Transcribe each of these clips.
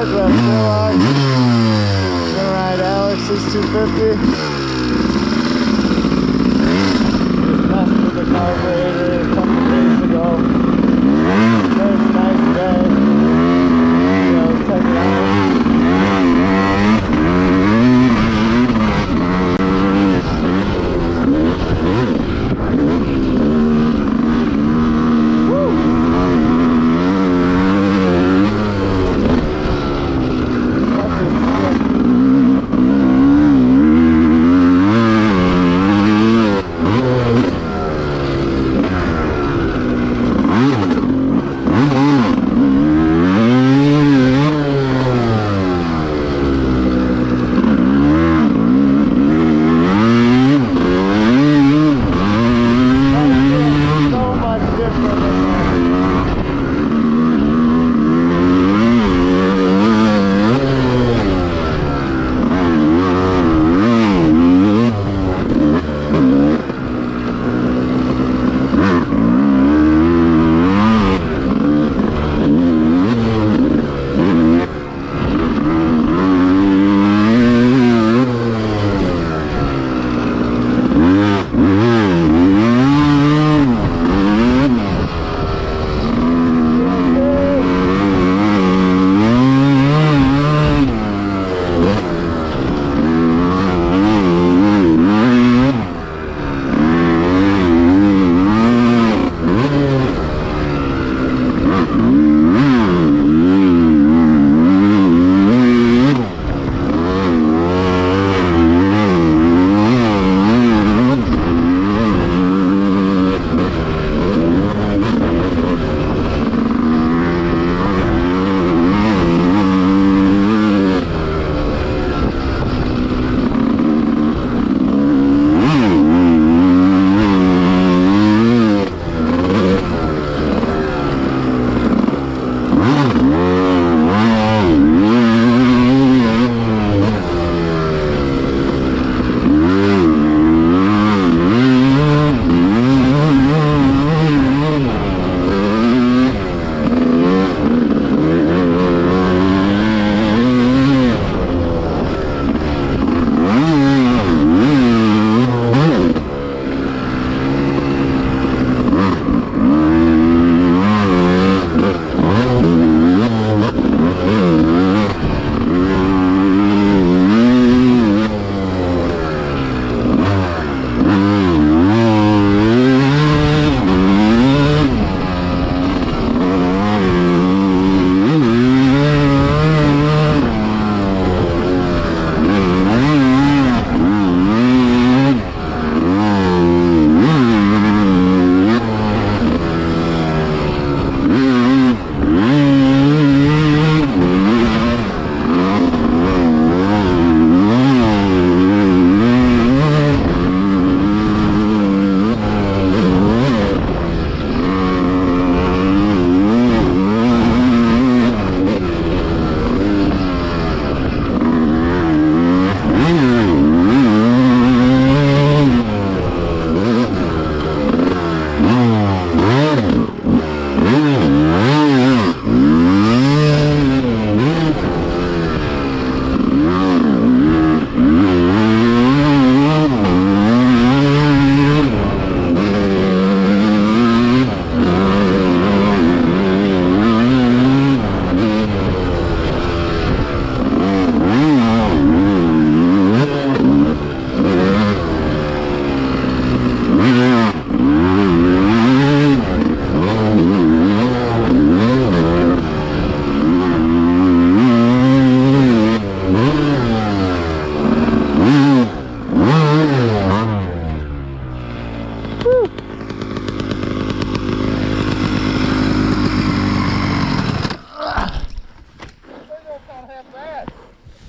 guys, we're at Sherlock. Gonna ride Alex's 250. Just messed with the carburetor a couple days ago. Today's a nice day. Yeah, let's check it out.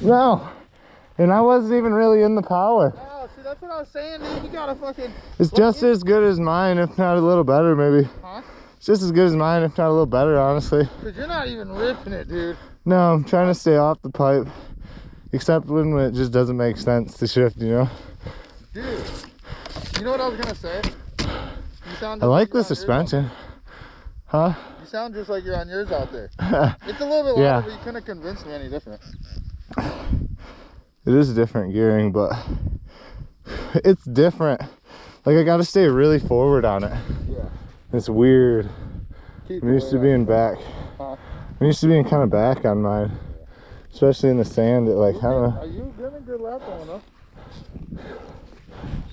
No, and I wasn't even really in the power. Oh, see, that's what I was saying, dude. You gotta fucking... It's just as good as mine, if not a little better, maybe. Huh? It's just as good as mine, if not a little better, honestly. Because you're not even ripping it, dude. No, I'm trying to stay off the pipe. Except when it just doesn't make sense to shift, you know? Dude, you know what I was gonna say? You sound I just like like the that suspension. Huh? You sound just like you're on yours out there. It's a little bit louder, Yeah. but you couldn't convince me any different. It is different gearing, but it's different. Like I gotta stay really forward on it. Yeah. It's weird. Keep I'm used to being back. Huh? I'm used to being kind of back on mine. Especially in the sand, it like, I don't know. Are you getting a good lap on though?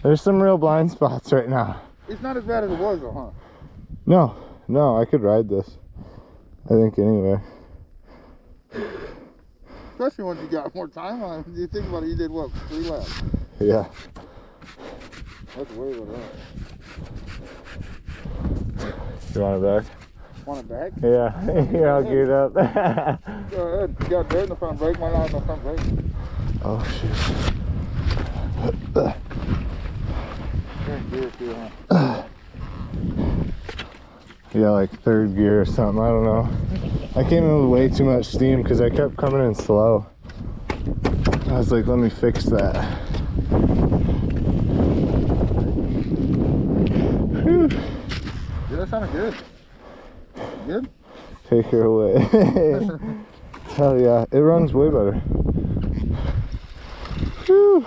There's some real blind spots right now. It's not as bad as it was though, huh? No, I could ride this. I think anyway. Especially once you got more time on it. You think about it, you did what, 3 laps? Yeah. That's way better. You want it back? Want it back? Yeah. Yeah, I'll gear it up. Go ahead. You got dirt in the front brake, mine not in the front brake. Oh shoot. Gear too, huh? Yeah, like 3rd gear or something, I don't know. I came in with way too much steam because I kept coming in slow. I was like, let me fix that. Whew. Dude, that sounded good. Good? Take her away. Hell yeah, it runs way better. Whew.